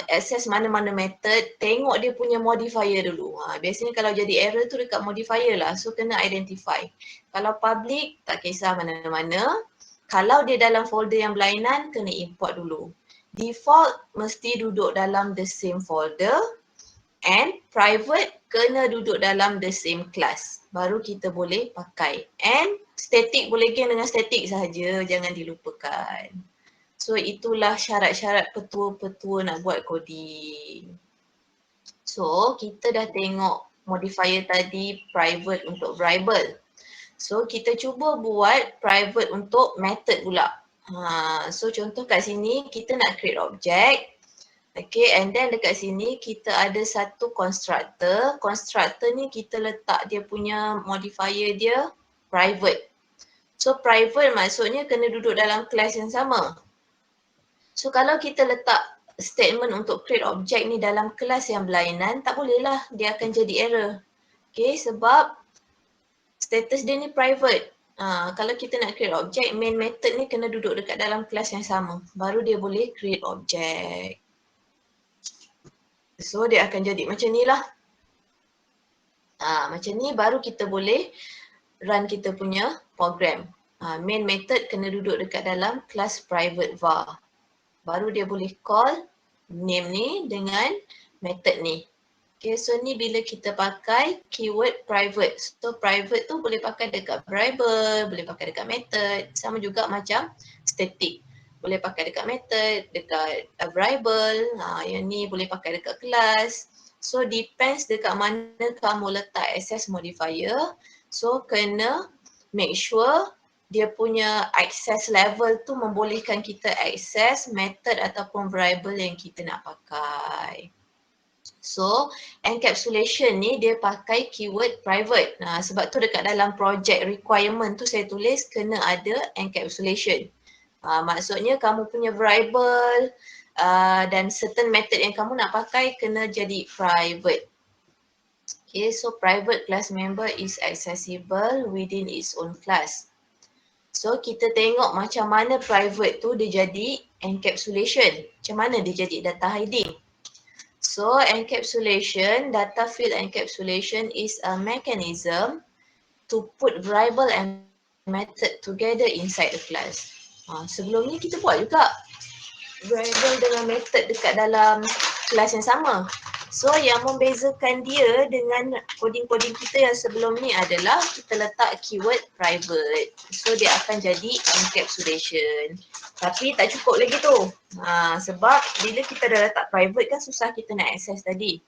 access mana-mana method, tengok dia punya modifier dulu. Biasanya kalau jadi error tu dekat modifier lah, so kena identify. Kalau public tak kisah mana-mana, kalau dia dalam folder yang berlainan kena import dulu. Default mesti duduk dalam the same folder and private kena duduk dalam the same class. Baru kita boleh pakai. And static boleh geng dengan static sahaja, jangan dilupakan. So itulah syarat-syarat petua-petua nak buat coding. So kita dah tengok modifier tadi private untuk variable. So kita cuba buat private untuk method pula. So contoh kat sini kita nak create object. Okay, and then dekat sini kita ada satu constructor. Constructor ni kita letak dia punya modifier dia private. So private maksudnya kena duduk dalam kelas yang sama. So kalau kita letak statement untuk create object ni dalam kelas yang berlainan, tak bolehlah, dia akan jadi error. Okay, sebab status dia ni private. Kalau kita nak create object, main method ni kena duduk dekat dalam kelas yang sama. Baru dia boleh create object. So dia akan jadi macam ni lah. Macam ni baru kita boleh run kita punya program. Main method kena duduk dekat dalam kelas private var. Baru dia boleh call name ni dengan method ni. Okay, so ni bila kita pakai keyword private. So private tu boleh pakai dekat variable, boleh pakai dekat method. Sama juga macam static. Boleh pakai dekat method, dekat variable. Yang ni boleh pakai dekat kelas. So depends dekat mana kamu letak access modifier. So kena make sure dia punya access level tu membolehkan kita access method ataupun variable yang kita nak pakai. So encapsulation ni dia pakai keyword private. Sebab tu dekat dalam project requirement tu saya tulis kena ada encapsulation. Maksudnya kamu punya variable dan certain method yang kamu nak pakai kena jadi private. Okay, so private class member is accessible within its own class. So kita tengok macam mana private tu dia jadi encapsulation. Macam mana dia jadi data hiding. So encapsulation, data field encapsulation is a mechanism to put variable and method together inside the class. Sebelum ni kita buat juga variable dengan method dekat dalam kelas yang sama. So yang membezakan dia dengan coding-coding kita yang sebelum ni adalah kita letak keyword private. So dia akan jadi encapsulation. Tapi tak cukup lagi tu. Sebab bila kita dah letak private kan susah kita nak access tadi.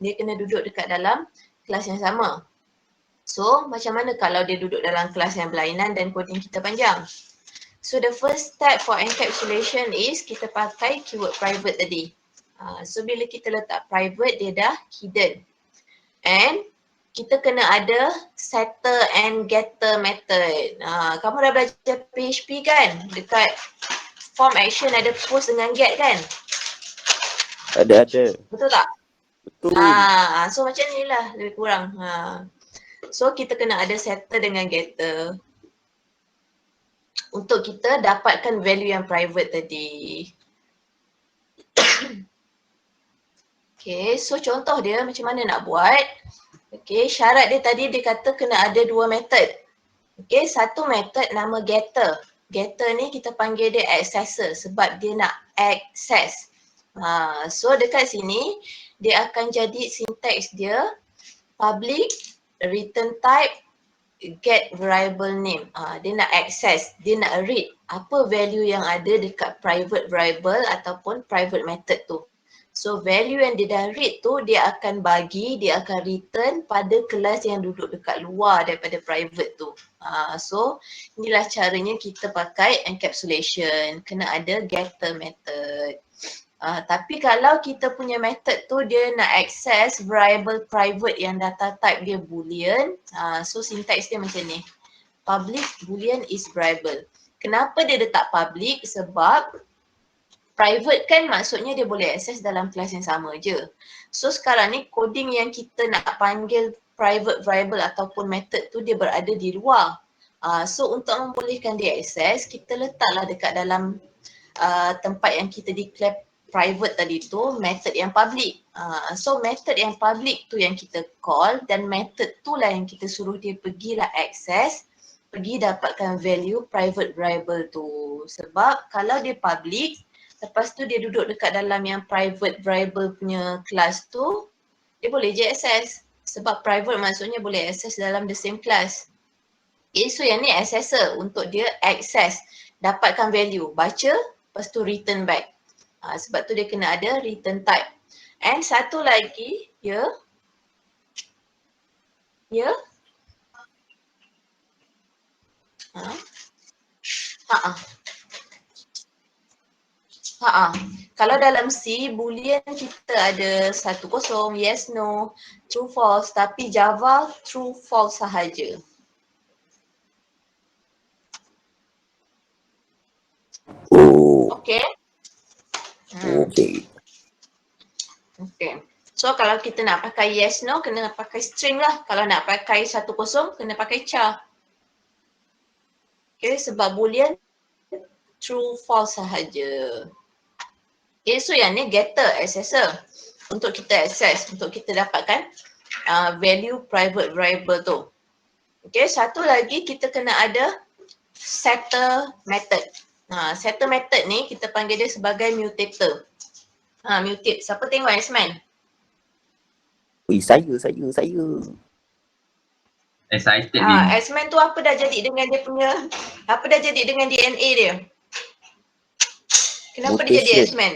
Dia kena duduk dekat dalam kelas yang sama. So macam mana kalau dia duduk dalam kelas yang berlainan dan coding kita panjang? So the first step for encapsulation is kita pakai keyword private tadi. So bila kita letak private dia dah hidden. And kita kena ada setter and getter method. Kamu dah belajar PHP kan? Dekat form action ada post dengan get kan? Ada. Betul tak? Betul. So macam ni lah lebih kurang. So kita kena ada setter dengan getter. Untuk kita dapatkan value yang private tadi. Okay, so contoh dia macam mana nak buat. Okay, syarat dia tadi dia kata kena ada dua method. Okay, satu method nama getter. Getter ni kita panggil dia accessor sebab dia nak access. So dekat sini dia akan jadi syntax dia public return type get variable name. Dia nak access, dia nak read apa value yang ada dekat private variable ataupun private method tu. So value yang dia dah read tu dia akan bagi, dia akan return pada kelas yang duduk dekat luar daripada private tu. So inilah caranya kita pakai encapsulation, kena ada getter method. Tapi kalau kita punya method tu dia nak access variable private yang data type dia boolean, so syntax dia macam ni. Public boolean is variable. Kenapa dia letak public? Sebab private kan maksudnya dia boleh access dalam kelas yang sama je. So sekarang ni coding yang kita nak panggil private variable ataupun method tu dia berada di luar. So untuk membolehkan dia access, kita letaklah dekat dalam tempat yang kita declare private tadi tu method yang public. So method yang public tu yang kita call dan method tu lah yang kita suruh dia pergilah access, pergi dapatkan value private variable tu. Sebab kalau dia public, lepas tu dia duduk dekat dalam yang private variable punya class tu, dia boleh je access. Sebab private maksudnya boleh access dalam the same class. Okay, so yang ni accessor untuk dia access, dapatkan value, baca, lepas tu return back. Sebab tu dia kena ada return type. And satu lagi, ya. Kalau dalam C, boolean kita ada 1, 0, yes, no, true, false. Tapi Java true, false sahaja. Oh, Okay? okay. Okay. So kalau kita nak pakai yes, no, kena pakai string lah. Kalau nak pakai 1, 0, kena pakai char. Okay, sebab boolean true, false sahaja. Okay, so yang ni getter, accessor. Untuk kita access, untuk kita dapatkan value private variable tu. Okay, satu lagi kita kena ada setter method. Setter method ni kita panggil dia sebagai mutator. Mutate. Siapa tengok X-Men? Saya. Excited ni. X-Men tu apa dah jadi dengan dia punya, apa dah jadi dengan DNA dia? Kenapa dia jadi Mutation. X-Men?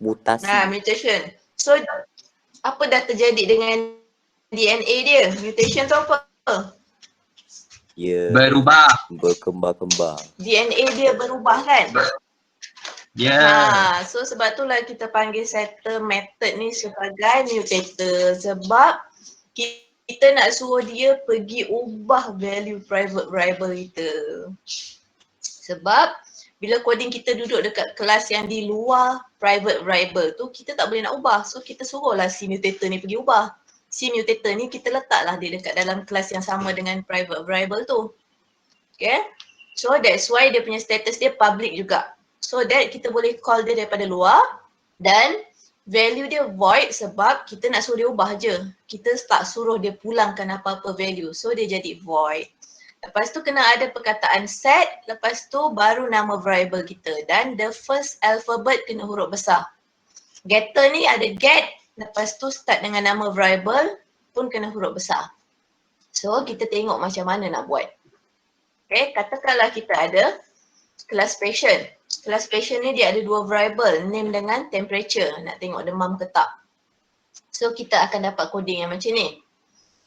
Mutasi. Mutation. So apa dah terjadi dengan DNA dia? Mutation tu apa? Ya. Berubah. Berkembar-kembar. DNA dia berubah kan? Ya. So sebab itulah kita panggil setter method ni sebagai mutator. Sebab kita nak suruh dia pergi ubah value private variable kita. Sebab bila coding kita duduk dekat kelas yang di luar private variable tu, kita tak boleh nak ubah. So kita suruhlah si mutator ni pergi ubah. Si mutator ni kita letaklah dia dekat dalam kelas yang sama dengan private variable tu. Okay. So that's why dia punya status dia public juga. So that kita boleh call dia daripada luar dan value dia void sebab kita nak suruh dia ubah je. Kita tak suruh dia pulangkan apa-apa value. So dia jadi void. Lepas tu kena ada perkataan set, lepas tu baru nama variable kita dan the first alphabet kena huruf besar. Getter ni ada get, lepas tu start dengan nama variable pun kena huruf besar. So kita tengok macam mana nak buat. Okay, katakanlah kita ada class patient. Class patient ni dia ada dua variable, name dengan temperature. Nak tengok demam ke tak. So kita akan dapat coding yang macam ni.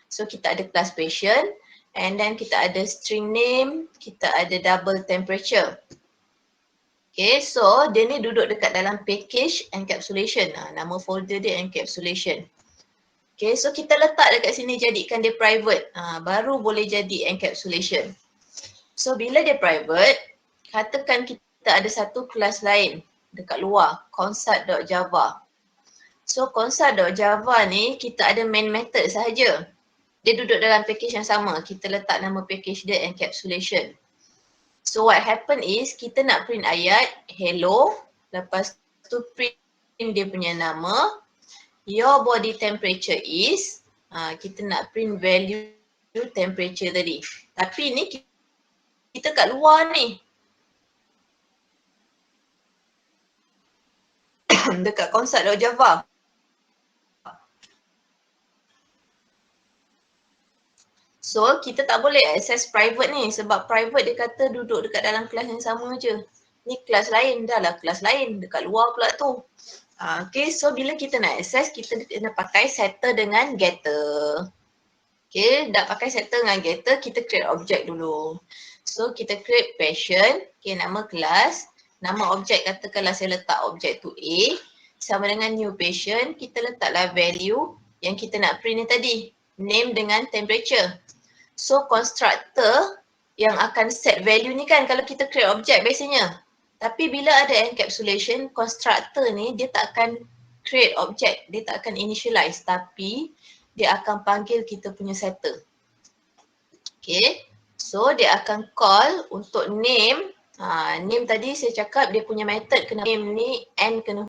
So kita ada class patient and then kita ada string name, kita ada double temperature. Okay, so dia ni duduk dekat dalam package encapsulation. Nama folder dia encapsulation. Okay, so kita letak dekat sini jadikan dia private. Baru boleh jadi encapsulation. So bila dia private, katakan kita ada satu kelas lain dekat luar, consult.java. So consult.java ni kita ada main method sahaja. Dia duduk dalam package yang sama. Kita letak nama package dia encapsulation. So what happen is kita nak print ayat hello, lepas tu print dia punya nama, your body temperature is, kita nak print value temperature tadi. Tapi ni kita kat luar ni. Dekat consult.java. So kita tak boleh access private ni sebab private dia kata duduk dekat dalam kelas yang sama je. Ni kelas lain, dah lah kelas lain dekat luar pula tu. Okay, so bila kita nak access kita kena pakai setter dengan getter. Okay, dah pakai setter dengan getter, kita create object dulu. So kita create patient, okay, nama kelas, nama objek katakanlah saya letak objek tu A, sama dengan new patient, kita letaklah value yang kita nak print ni tadi, name dengan temperature. So constructor yang akan set value ni kan kalau kita create objek biasanya. Tapi bila ada encapsulation, constructor ni dia tak akan create objek, dia tak akan initialize tapi dia akan panggil kita punya setter. Okay, so dia akan call untuk name Name tadi saya cakap dia punya method kena name ni n kena